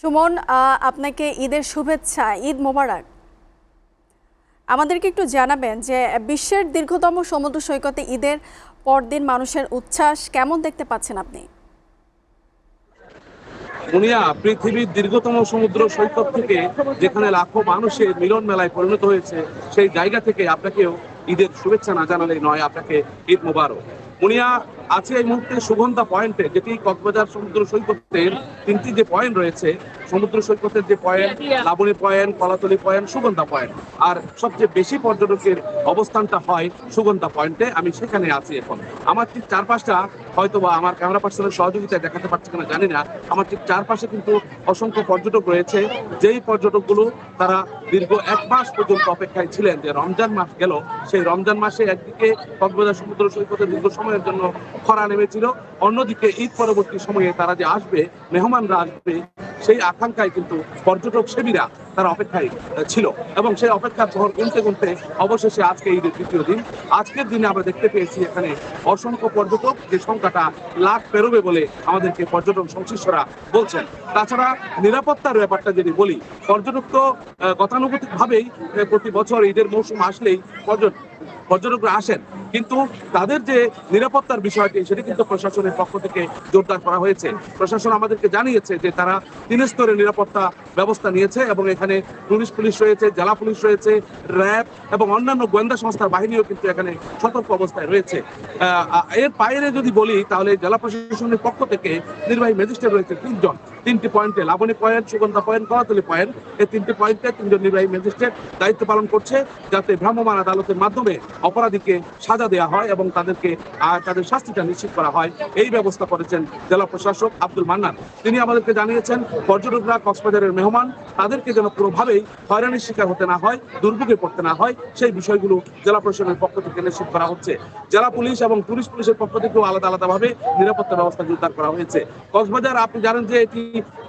সুমন, আপনাকে ঈদের শুভেচ্ছা, ঈদ মোবারক। আমাদেরকে একটু জানাবেন যে বিশ্বের দীর্ঘতম সমুদ্র সৈকতে ঈদের পরদিন মানুষের উচ্ছ্বাস কেমন দেখতে পাচ্ছেন আপনি? মুনিয়া, পৃথিবীর দীর্ঘতম সমুদ্র সৈকত থেকে যেখানে লাখো মানুষের মিলন মেলায় পরিণত হয়েছে, সেই জায়গা থেকে আপনাকেও ঈদের শুভেচ্ছা না জানালেই নয়। আপনাকে ঈদ মোবারক। মুনিয়া, আছে এই মুহূর্তে সুগন্ধা পয়েন্টে, যেটি কক্সবাজার সমুদ্র সৈকতের তিনটি যে পয়েন্ট রয়েছে, সমুদ্র সৈকতের যে point, Laboni point, Kolatoli point, Sugandha point, আর সবচেয়ে বেশি পর্যটকের অবস্থানটা হয় সুগন্ধা পয়েন্টে। আমি সেখানে আছি এখন। আমার ঠিক চারপাশটা হয়তো বা আমার ক্যামেরা পার্সনের সহযোগিতায় দেখাতে পারছি কিনা জানি না, আমার ঠিক চারপাশে কিন্তু অসংখ্য পর্যটক রয়েছে। যেই পর্যটকগুলো তারা দীর্ঘ 1 মাস পর্যন্ত অপেক্ষায় ছিলেন যে রমজান মাস গেল, সেই রমজান মাসে একদিকে কক্সবাজার সমুদ্র সৈকতে দীর্ঘ সময়ের জন্য খরা নেমেছিল, অন্যদিকে ঈদ পরবর্তী সময়ে তারা যে আসবে, মেহমানরা আসবে, সেই আকাঙ্ক্ষায় কিন্তু পর্যটক সেবীরা তারা অপেক্ষায় ছিল এবং সেই অপেক্ষার প্রহর গুনতে গুনতে অবশেষে আজকে ঈদের তৃতীয় দিন। আজকের দিনে আমরা দেখতে পেয়েছি এখানে অসংখ্য পর্যটক, যে সংখ্যাটা লাখ পেরোবে বলে আমাদেরকে পর্যটন সংশ্লিষ্টরা বলছেন। তাছাড়া নিরাপত্তার ব্যাপারটা যদি বলি, পর্যটক তো গতানুগতিক ভাবেই প্রতি বছর ঈদের মৌসুম আসলেই পর্যটকরা আসেন, কিন্তু তাদের যে নিরাপত্তার বিষয়টি সেটি কিন্তু প্রশাসনের পক্ষ থেকে জোরদার করা হয়েছে। প্রশাসন আমাদেরকে জানিয়েছে যে তারা 3 স্তরের নিরাপত্তা ব্যবস্থা নিয়েছে এবং এখানে পুলিশ রয়েছে, জেলা পুলিশ রয়েছে, র্যাব এবং অন্যান্য গোয়েন্দা সংস্থার বাহিনীও কিন্তু এখানে সতর্ক অবস্থায় রয়েছে। এর বাইরে যদি বলি, তাহলে জেলা প্রশাসনের পক্ষ থেকে নির্বাহী ম্যাজিস্ট্রেট রয়েছে 3 জন, 3টি পয়েন্টে, Laboni point, Sugandha point, Kolatoli point, এই 3টি পয়েন্টে 3 জন নির্বাহী ম্যাজিস্ট্রেট দায়িত্ব পালন করছে, যাতে ভ্রাম্যমাণ আদালতের মাধ্যমে অপরাধীকে সাজা দেওয়া হয় এবং তাদের শাস্তিটা নিশ্চিত করা হয়। এই ব্যবস্থা করেছেন জেলা প্রশাসক আব্দুল মান্নান। তিনি আমাদেরকে জানিয়েছেন পর্যটকরা কক্সবাজারের মেহমান, তাদেরকে যেন কোনোভাবেই হয়রানির শিকার হতে না হয়, দুর্ভোগে পড়তে না হয়, সেই বিষয়গুলো জেলা প্রশাসনের পক্ষ থেকে নিশ্চিত করা হচ্ছে। জেলা পুলিশ এবং পুলিশের পক্ষ থেকেও আলাদাভাবে নিরাপত্তা ব্যবস্থা জোরদার করা হয়েছে। কক্সবাজার, আপনি জানেন যে এটি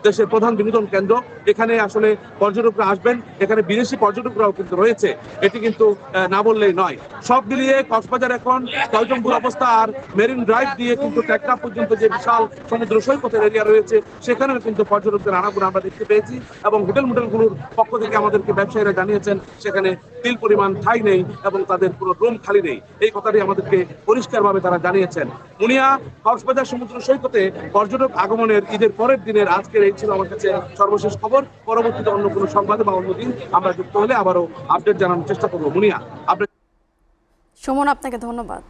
দেশের প্রধান বিনোদন কেন্দ্র। এখানে আসলে পর্যটকরা আসবেন, এখানে বিদেশি পর্যটকরাও কিন্তু রয়েছে, এটি কিন্তু না বললেই নয়। সব মিলিয়ে কক্সবাজার এখন টয়টম্বুর অবস্থা, আর মেরিন ড্রাইভ দিয়ে কিন্তু টেকনাফ পর্যন্ত যে বিশাল সমুদ্র সৈকতের এরিয়া রয়েছে, সেখানেও কিন্তু পর্যটকদের আনাগোনা আমরা দেখতে পেয়েছি এবং হোটেলগুলোর পক্ষ থেকে আমাদেরকে ব্যবসায়ীরা জানিয়েছেন সেখানে তিল পরিমাণ ঠাঁই নেই এবং তাদের পুরো রুম খালি নেই। এই কথাটি আমাদেরকে পরিষ্কারভাবে তারা জানিয়েছেন। মুনিয়া, কক্সবাজার সমুদ্র সৈকতে পর্যটক আগমনের ঈদের পরের দিনের আজকের এই ছিল আমার কাছে সর্বশেষ খবর। পরবর্তীতে অন্য কোনো সংবাদে বা অন্য দিন আমরা যুক্ত হলে আবারও আপডেট জানানোর চেষ্টা করবো। মুনিয়া, সুমন, আপনাকে ধন্যবাদ।